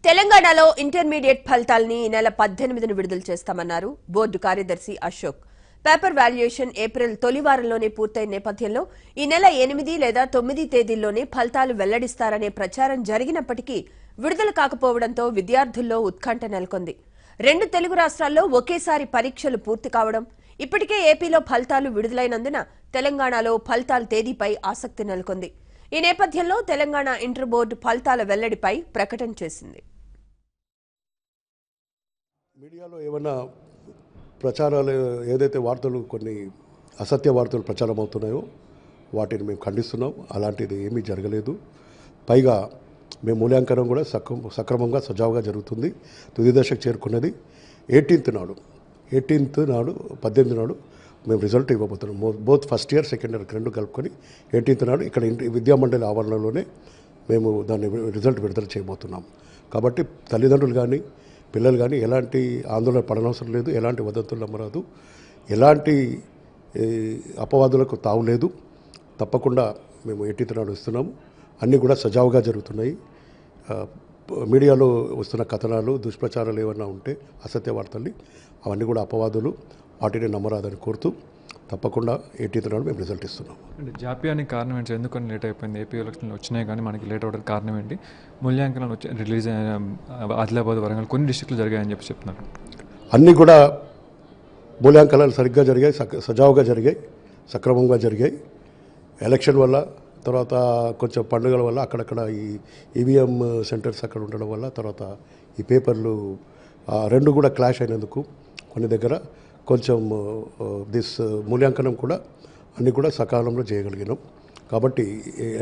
తెలంగాణలో ఇంటర్మీడియట్ ఫలితాల్ని ఈ నెల 18న విడుదల చేస్తామన్నారు బోర్డు కార్యదర్శి అశోక్. పేపర్ వాల్యుయేషన్ ఏప్రిల్ తొలి వారంలోనే పూర్తయిన నేపథ్యంలో ఈ నెల 8 లేదా 9 తేదీల్లోనే ఫలితాలు వెల్లడిస్తారనే ప్రచారం జరిగినప్పటికీ విడుదల కాకపోవడంతో విద్యార్థుల్లో ఉత్కంఠ నెలకొంది. 2 తెలుగు రాష్ట్రాల్లో ఒకేసారి పరీక్షలు పూర్తి కావడం, ఇప్పటికే ఏపీలో ఫలితాలు విడుదలైనందున తెలంగాణలో ఫలితాల తేదీపై ఆసక్తి నెలకొంది. ఈ నేపథ్యంలో తెలంగాణ ఇంటర్ బోర్డు ఫలితాల వెల్లడిపై ప్రకటన చేసింది. మీడియాలో ఏమైనా ప్రచారాలు ఏదైతే వార్తలు కొన్ని అసత్య వార్తలు ప్రచారం అవుతున్నాయో వాటిని మేము ఖండిస్తున్నాం. అలాంటిది ఏమీ జరగలేదు. పైగా మేము మూల్యాంకనం కూడా సక్రమంగా సజావుగా జరుగుతుంది. తుది దశకు చేరుకున్నది 18th నాడు 18th నాడు మేము రిజల్ట్ ఇవ్వబోతున్నాం. Both first year second year రెండు కలుపుకొని 18th నాడు ఇక్కడ విద్యామండలి ఆవరణలోనే మేము దాన్ని రిజల్ట్ విడుదల చేయబోతున్నాం. కాబట్టి తల్లిదండ్రులు కానీ పిల్లలు కానీ ఎలాంటి ఆందోళన పడనవసరం లేదు, ఎలాంటి వదంతులు నమ్మరాదు, ఎలాంటి అపవాదులకు తావులేదు. తప్పకుండా మేము 18th నాడు ఇస్తున్నాము. అన్నీ కూడా సజావుగా జరుగుతున్నాయి. మీడియాలో వస్తున్న కథనాలు దుష్ప్రచారాలు ఏమన్నా ఉంటే అసత్య వార్తల్ని అవన్నీ కూడా అపవాదులు, వాటిని నమ్మరాదని కోరుతూ తప్పకుండా 18th నాడు మేము రిజల్ట్ ఇస్తున్నాం. అంటే జాప్యానికి కారణం ఏంటి? ఎందుకని లేట్ అయిపోయింది? ఏపీ ఎలక్షన్లు వచ్చినాయి కానీ మనకి లేట్ అవ్వడానికి కారణం ఏంటి? మూల్యాంకనం రిలీజ్ అయిన ఆదిలాబాద్, వరంగల్ కొన్ని డిస్ట్రిక్ట్లు జరిగాయని చెప్తున్నారు. అన్నీ కూడా మూల్యాంకనాలు సరిగ్గా జరిగాయి, సజావుగా జరిగాయి, సక్రమంగా జరిగాయి. ఎలక్షన్ వల్ల, తర్వాత కొంచెం పండుగల వల్ల అక్కడక్కడ ఈ ఈవీఎం సెంటర్స్ అక్కడ ఉండడం వల్ల, తర్వాత ఈ పేపర్లు రెండు కూడా క్లాష్ అయినందుకు కొన్ని దగ్గర కొంచెం మూల్యాంకనం కూడా అన్నీ కూడా సకాలంలో చేయగలిగినాం. కాబట్టి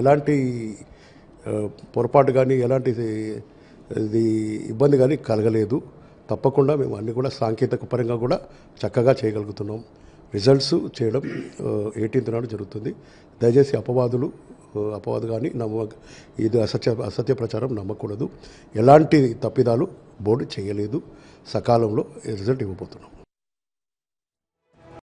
ఎలాంటి పొరపాటు కానీ ఎలాంటి ఇబ్బంది కానీ కలగలేదు. తప్పకుండా మేము అన్నీ కూడా సాంకేతిక పరంగా కూడా చక్కగా చేయగలుగుతున్నాం. రిజల్ట్స్ చేయడం 18th నాడు జరుగుతుంది. దయచేసి అపవాదు కానీ ఇది అసత్య ప్రచారం నమ్మకూడదు. ఎలాంటి తప్పిదాలు బోర్డు చేయలేదు. సకాలంలో రిజల్ట్ ఇవ్వబోతున్నాం.